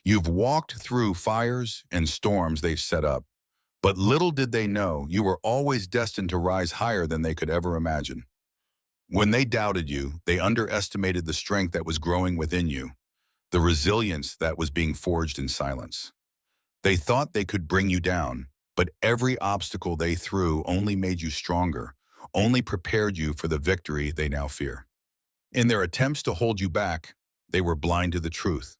You've walked through fires and storms they've set up, but little did they know you were always destined to rise higher than they could ever imagine. When they doubted you, they underestimated the strength that was growing within you, the resilience that was being forged in silence. They thought they could bring you down, but every obstacle they threw only made you stronger, only prepared you for the victory they now fear. In their attempts to hold you back, they were blind to the truth.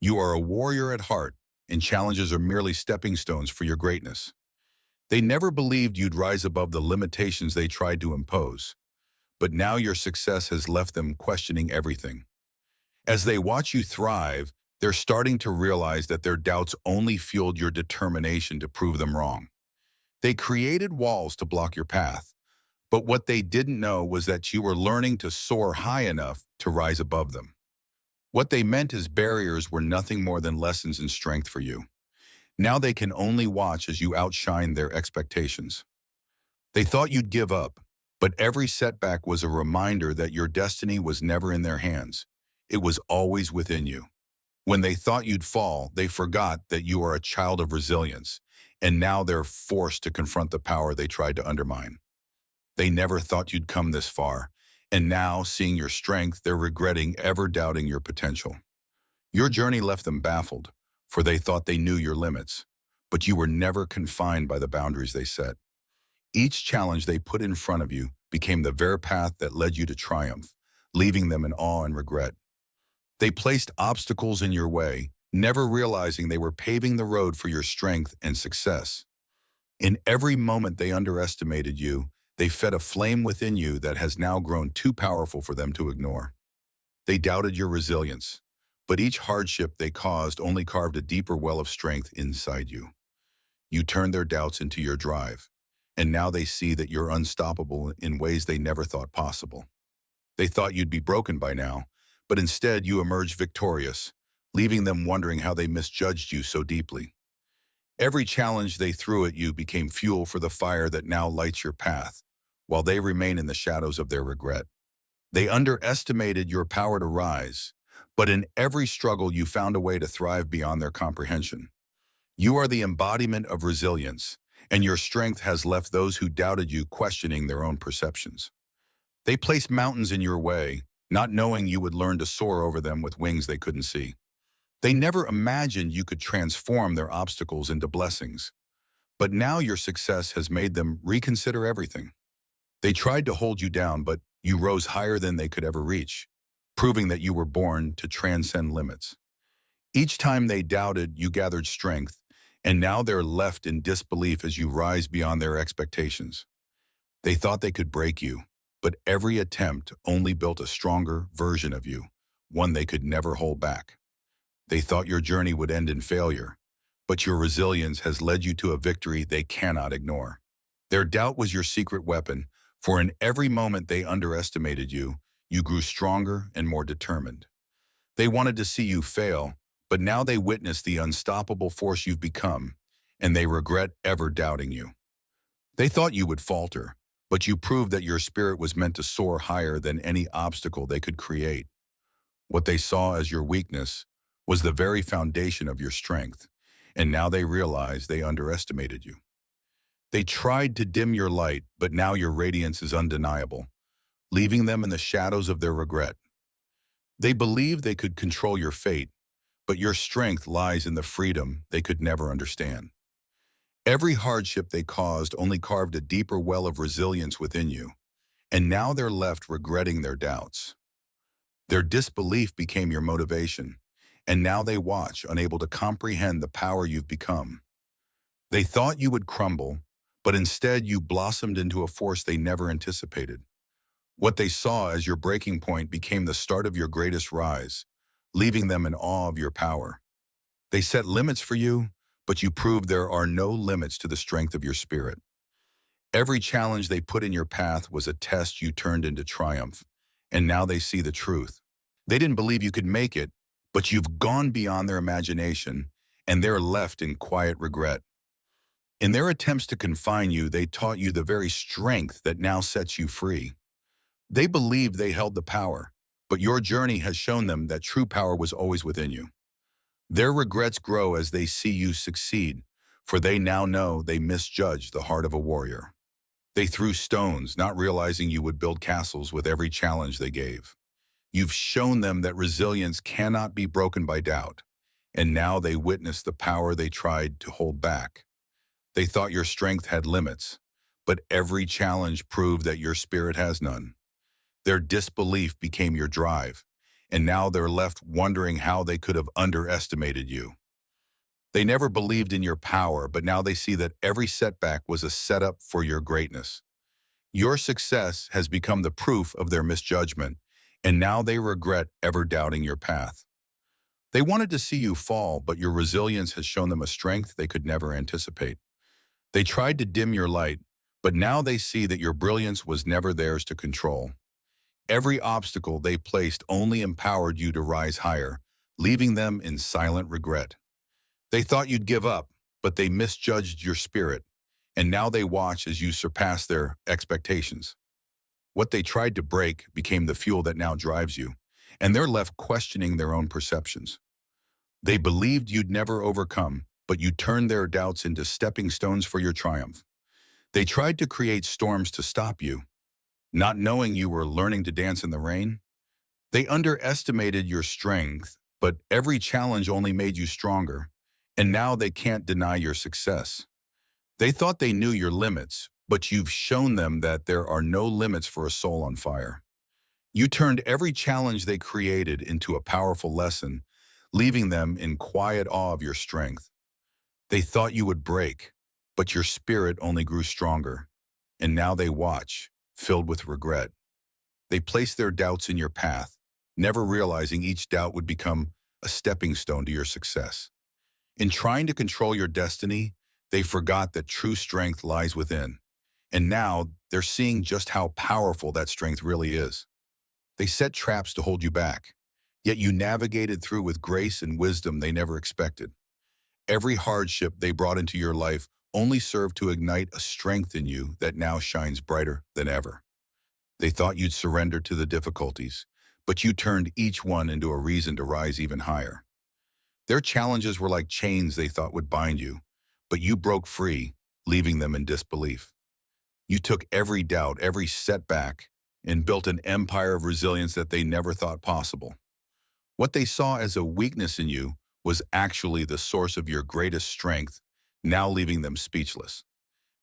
You are a warrior at heart, and challenges are merely stepping stones for your greatness. They never believed you'd rise above the limitations they tried to impose, but now your success has left them questioning everything. As they watch you thrive, they're starting to realize that their doubts only fueled your determination to prove them wrong. They created walls to block your path, but what they didn't know was that you were learning to soar high enough to rise above them. What they meant as barriers were nothing more than lessons in strength for you. Now they can only watch as you outshine their expectations. They thought you'd give up, but every setback was a reminder that your destiny was never in their hands. It was always within you. When they thought you'd fall, they forgot that you are a child of resilience, and now they're forced to confront the power they tried to undermine. They never thought you'd come this far, and now, seeing your strength, they're regretting ever doubting your potential. Your journey left them baffled, for they thought they knew your limits, but you were never confined by the boundaries they set. Each challenge they put in front of you became the very path that led you to triumph, leaving them in awe and regret. They placed obstacles in your way, never realizing they were paving the road for your strength and success. In every moment they underestimated you, they fed a flame within you that has now grown too powerful for them to ignore. They doubted your resilience, but each hardship they caused only carved a deeper well of strength inside you. You turned their doubts into your drive, and now they see that you're unstoppable in ways they never thought possible. They thought you'd be broken by now, but instead you emerged victorious, leaving them wondering how they misjudged you so deeply. Every challenge they threw at you became fuel for the fire that now lights your path, while they remain in the shadows of their regret. They underestimated your power to rise, but in every struggle you found a way to thrive beyond their comprehension. You are the embodiment of resilience, and your strength has left those who doubted you questioning their own perceptions. They placed mountains in your way, not knowing you would learn to soar over them with wings they couldn't see. They never imagined you could transform their obstacles into blessings, but now your success has made them reconsider everything. They tried to hold you down, but you rose higher than they could ever reach, proving that you were born to transcend limits. Each time they doubted, you gathered strength, and now they're left in disbelief as you rise beyond their expectations. They thought they could break you, but every attempt only built a stronger version of you, one they could never hold back. They thought your journey would end in failure, but your resilience has led you to a victory they cannot ignore. Their doubt was your secret weapon, for in every moment they underestimated you, you grew stronger and more determined. They wanted to see you fail, but now they witness the unstoppable force you've become, and they regret ever doubting you. They thought you would falter, but you proved that your spirit was meant to soar higher than any obstacle they could create. What they saw as your weakness was the very foundation of your strength, and now they realize they underestimated you. They tried to dim your light, but now your radiance is undeniable, leaving them in the shadows of their regret. They believed they could control your fate, but your strength lies in the freedom they could never understand. Every hardship they caused only carved a deeper well of resilience within you, and now they're left regretting their doubts. Their disbelief became your motivation, and now they watch, unable to comprehend the power you've become. They thought you would crumble, but instead you blossomed into a force they never anticipated. What they saw as your breaking point became the start of your greatest rise, leaving them in awe of your power. They set limits for you, but you proved there are no limits to the strength of your spirit. Every challenge they put in your path was a test you turned into triumph, and now they see the truth. They didn't believe you could make it, but you've gone beyond their imagination, and they're left in quiet regret. In their attempts to confine you, they taught you the very strength that now sets you free. They believed they held the power, but your journey has shown them that true power was always within you. Their regrets grow as they see you succeed, for they now know they misjudged the heart of a warrior. They threw stones, not realizing you would build castles with every challenge they gave. You've shown them that resilience cannot be broken by doubt, and now they witness the power they tried to hold back. They thought your strength had limits, but every challenge proved that your spirit has none. Their disbelief became your drive, and now they're left wondering how they could have underestimated you. They never believed in your power, but now they see that every setback was a setup for your greatness. Your success has become the proof of their misjudgment, and now they regret ever doubting your path. They wanted to see you fall, but your resilience has shown them a strength they could never anticipate. They tried to dim your light, but now they see that your brilliance was never theirs to control. Every obstacle they placed only empowered you to rise higher, leaving them in silent regret. They thought you'd give up, but they misjudged your spirit, and now they watch as you surpass their expectations. What they tried to break became the fuel that now drives you, and they're left questioning their own perceptions. They believed you'd never overcome, but you turned their doubts into stepping stones for your triumph. They tried to create storms to stop you, not knowing you were learning to dance in the rain. They underestimated your strength, but every challenge only made you stronger, and now they can't deny your success. They thought they knew your limits, but you've shown them that there are no limits for a soul on fire. You turned every challenge they created into a powerful lesson, leaving them in quiet awe of your strength. They thought you would break, but your spirit only grew stronger, and now they watch, filled with regret. They placed their doubts in your path, never realizing each doubt would become a stepping stone to your success. In trying to control your destiny, they forgot that true strength lies within, and now they're seeing just how powerful that strength really is. They set traps to hold you back, yet you navigated through with grace and wisdom they never expected. Every hardship they brought into your life only served to ignite a strength in you that now shines brighter than ever. They thought you'd surrender to the difficulties, but you turned each one into a reason to rise even higher. Their challenges were like chains they thought would bind you, but you broke free, leaving them in disbelief. You took every doubt, every setback, and built an empire of resilience that they never thought possible. What they saw as a weakness in you was actually the source of your greatest strength, now leaving them speechless.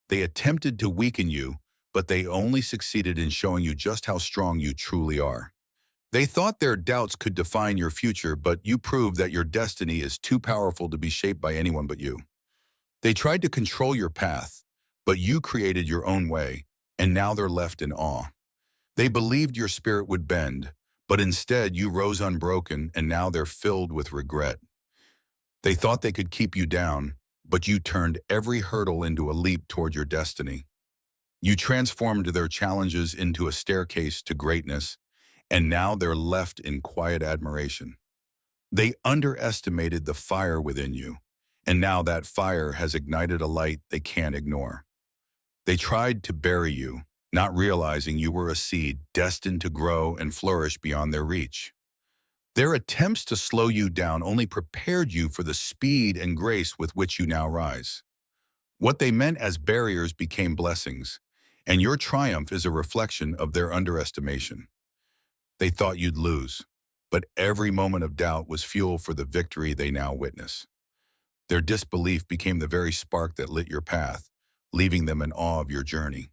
They attempted to weaken you, but they only succeeded in showing you just how strong you truly are. They thought their doubts could define your future, but you proved that your destiny is too powerful to be shaped by anyone but you. They tried to control your path, but you created your own way, and now they're left in awe. They believed your spirit would bend, but instead you rose unbroken, and now they're filled with regret. They thought they could keep you down, but you turned every hurdle into a leap toward your destiny. You transformed their challenges into a staircase to greatness, and now they're left in quiet admiration. They underestimated the fire within you, and now that fire has ignited a light they can't ignore. They tried to bury you, not realizing you were a seed destined to grow and flourish beyond their reach. Their attempts to slow you down only prepared you for the speed and grace with which you now rise. What they meant as barriers became blessings, and your triumph is a reflection of their underestimation. They thought you'd lose, but every moment of doubt was fuel for the victory they now witness. Their disbelief became the very spark that lit your path, leaving them in awe of your journey.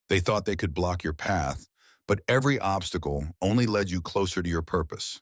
They thought they could block your path, but every obstacle only led you closer to your purpose.